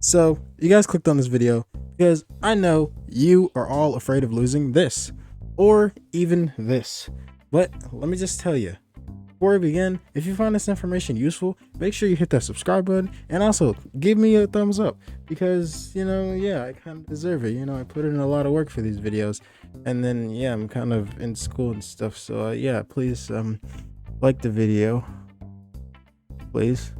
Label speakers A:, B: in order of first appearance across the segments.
A: So you guys clicked on this video because I know you are all afraid of losing this or even this. But let me just tell you, before we begin, if you find this information useful, make sure you hit that subscribe button and also give me a thumbs up because, yeah, I kind of deserve it. I put in a lot of work for these videos, and then, yeah, I'm kind of in school and stuff. So, yeah, please, like the video, please.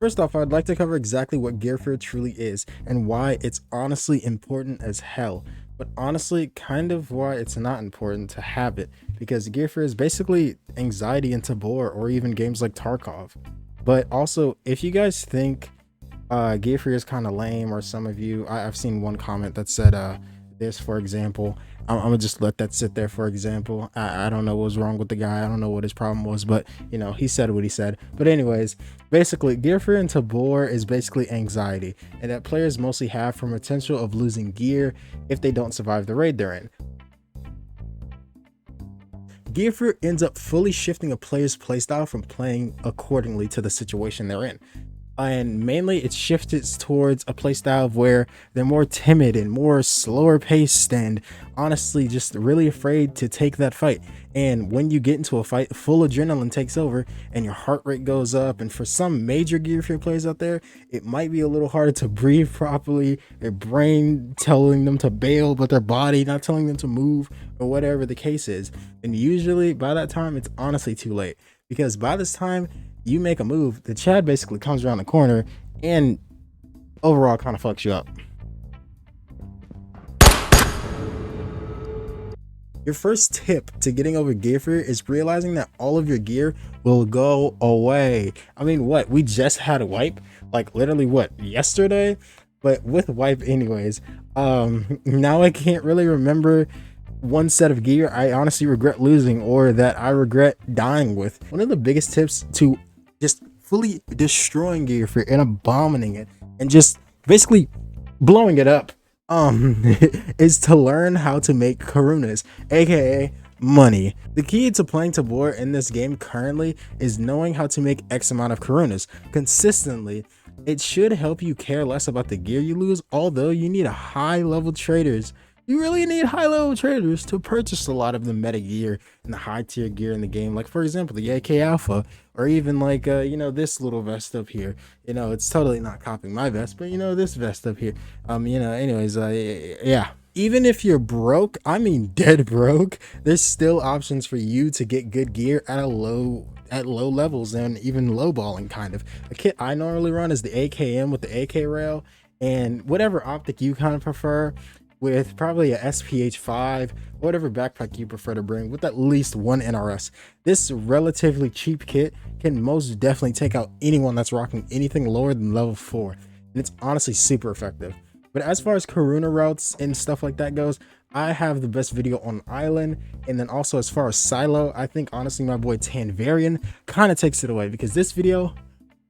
A: First off, I'd like to cover exactly what gear fear truly is and why it's honestly important as hell, but honestly kind of why it's not important to have it, because gear fear is basically anxiety in Tabor or even games like Tarkov. But also, if you guys think gear fear is kind of lame, or some of you, I've seen one comment that said this, for example, I'm gonna just let that sit there. For example, I don't know what was wrong with the guy. I don't know what his problem was, but he said what he said. But anyways, basically, gear fear in Tabor is basically anxiety, and that players mostly have from potential of losing gear if they don't survive the raid they're in. Gear fear ends up fully shifting a player's playstyle from playing accordingly to the situation they're in. And mainly it's shifted towards a playstyle where they're more timid and more slower paced, and honestly just really afraid to take that fight. And when you get into a fight, full adrenaline takes over and your heart rate goes up. And for some major gear fear players out there, it might be a little harder to breathe properly, their brain telling them to bail but their body not telling them to move, or whatever the case is. And usually by that time it's honestly too late, because by this time you make a move, the Chad basically comes around the corner and overall kind of fucks you up. Your first tip to getting over gear fear is realizing that all of your gear will go away. I mean, what? We just had a wipe, like literally yesterday? But with wipe anyways, now I can't really remember one set of gear I honestly regret losing or that I regret dying with. One of the biggest tips to just fully destroying gear fear and abominating it and just basically blowing it up is to learn how to make karunas, aka money. The key to playing Tabor in this game currently is knowing how to make X amount of karunas consistently. It should help you care less about the gear you lose, although you need high level traders. You really need high level traders to purchase a lot of the meta gear and the high tier gear in the game. Like, for example, the AK Alpha, or even like, this little vest up here. It's totally not copying my vest, but this vest up here. Anyways, yeah. Even if you're broke, I mean dead broke, there's still options for you to get good gear at low levels and even lowballing kind of. A kit I normally run is the AKM with the AK rail and whatever optic you kind of prefer, with probably a SPH5, whatever backpack you prefer to bring, with at least one NRS. This relatively cheap kit can most definitely take out anyone that's rocking anything lower than level 4, and it's honestly super effective. But as far as Karuna routes and stuff like that goes, I have the best video on Island, and then also as far as silo, I think honestly my boy Tanvarian kind of takes it away, because this video,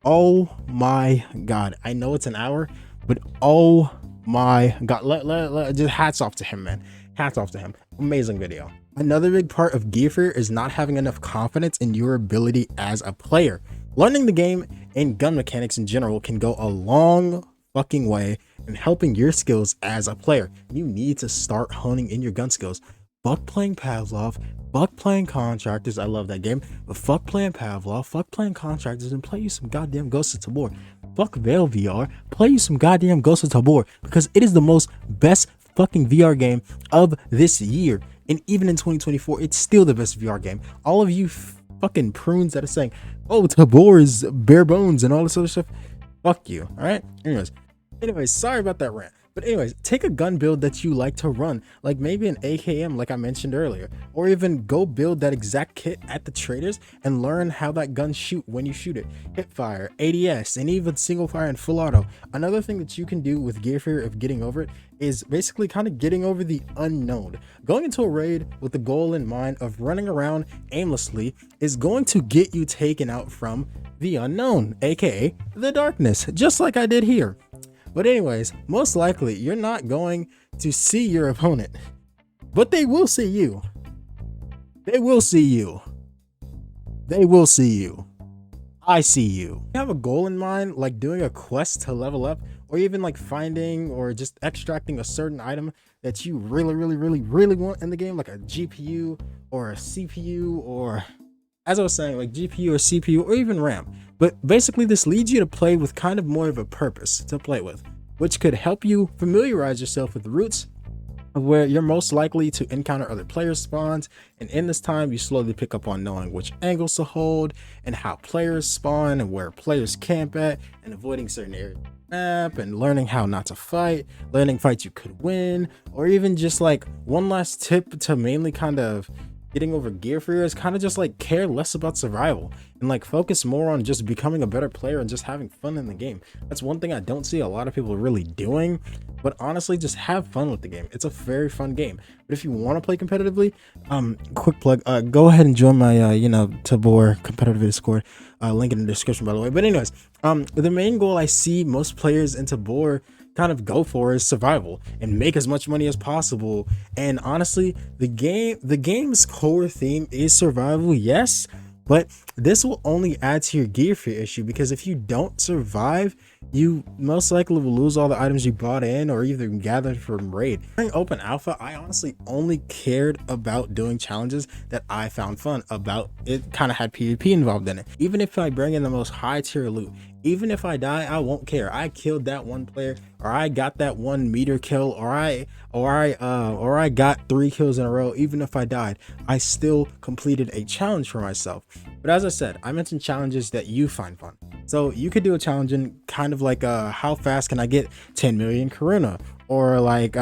A: oh my god, I know it's an hour, but oh my god, just hats off to him, man. Hats off to him. Amazing video. Another big part of gear fear is not having enough confidence in your ability as a player. Learning the game and gun mechanics in general can go a long fucking way in helping your skills as a player. You need to start honing in your gun skills. Fuck playing Pavlov, fuck playing Contractors. I love that game, but fuck playing Pavlov, fuck playing Contractors, and play you some goddamn Ghosts of Tabor. Fuck Veil VR, play you some goddamn Ghosts of Tabor, because it is the most best fucking VR game of this year. And even in 2024, it's still the best VR game. All of you fucking prunes that are saying, oh, Tabor is bare bones and all this other stuff, fuck you. All right. Anyways, sorry about that rant. But anyways, take a gun build that you like to run, like maybe an AKM like I mentioned earlier, or even go build that exact kit at the traders and learn how that gun shoot when you shoot it. Hip fire, ADS, and even single fire and full auto. Another thing that you can do with gear fear of getting over it is basically kind of getting over the unknown. Going into a raid with the goal in mind of running around aimlessly is going to get you taken out from the unknown, aka the darkness, just like I did here. But anyways, most likely you're not going to see your opponent, but they will see you. They will see you. they will see you. I see you. You have a goal in mind, like doing a quest to level up, or even like finding or just extracting a certain item that you really want in the game, like a GPU or a CPU, or as I was saying, like GPU or CPU or even RAM. But basically this leads you to play with kind of more of a purpose to play with, which could help you familiarize yourself with the routes of where you're most likely to encounter other players spawns, and in this time you slowly pick up on knowing which angles to hold and how players spawn and where players camp at, and avoiding certain areas of the map, and learning how not to fight, learning fights you could win, or even just like one last tip to mainly kind of getting over gear fear is kind of just like care less about survival and like focus more on just becoming a better player and just having fun in the game. That's one thing I don't see a lot of people really doing, but honestly, just have fun with the game. It's a very fun game. But if you want to play competitively, quick plug, go ahead and join my Tabor competitive Discord, link in the description, by the way. But anyways, the main goal I see most players in Tabor kind of go for is survival and make as much money as possible. And honestly, the game's core theme is survival, yes, but this will only add to your gear fear issue, because if you don't survive, you most likely will lose all the items you bought in or either gathered from raid. During open alpha, I honestly only cared about doing challenges that I found fun about. It kind of had PvP involved in it. Even if I bring in the most high tier loot, even if I die, I won't care. I killed that one player, or I got that 1 meter kill, or I got 3 kills in a row. Even if I died, I still completed a challenge for myself. But as I said, I mentioned challenges that you find fun. So you could do a challenge in kind of like how fast can I get 10 million Karuna, or like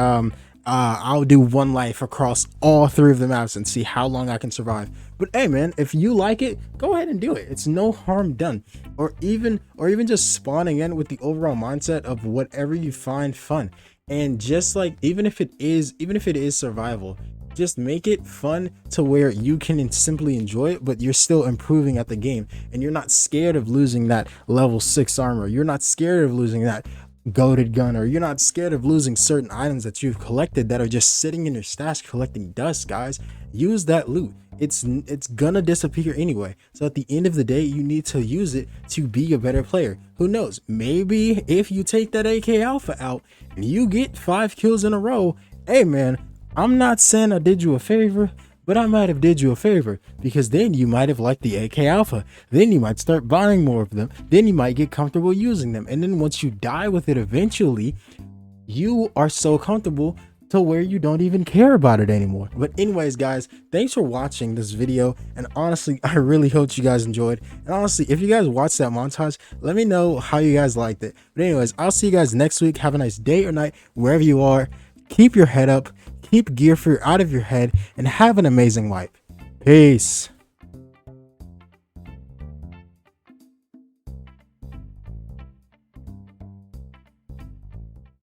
A: I'll do 1 life across all 3 of the maps and see how long I can survive. But hey man, if you like it, go ahead and do it. It's no harm done. Or even just spawning in with the overall mindset of whatever you find fun. And just like even if it is survival, just make it fun to where you can simply enjoy it, but you're still improving at the game, and you're not scared of losing that level 6 armor. You're not scared of losing that goated gun, or you're not scared of losing certain items that you've collected that are just sitting in your stash collecting dust. Guys, use that loot. It's gonna disappear anyway, so at the end of the day you need to use it to be a better player. Who knows, maybe if you take that AK Alpha out and you get 5 kills in a row, hey man, I'm not saying I did you a favor, but I might have did you a favor, because then you might have liked the AK Alpha. Then you might start buying more of them. Then you might get comfortable using them. And then once you die with it eventually, you are so comfortable to where you don't even care about it anymore. But anyways, guys, thanks for watching this video. And honestly, I really hope you guys enjoyed. And honestly, if you guys watched that montage, let me know how you guys liked it. But anyways, I'll see you guys next week. Have a nice day or night, wherever you are. Keep your head up. Keep gear fear out of your head, and have an amazing wipe. Peace.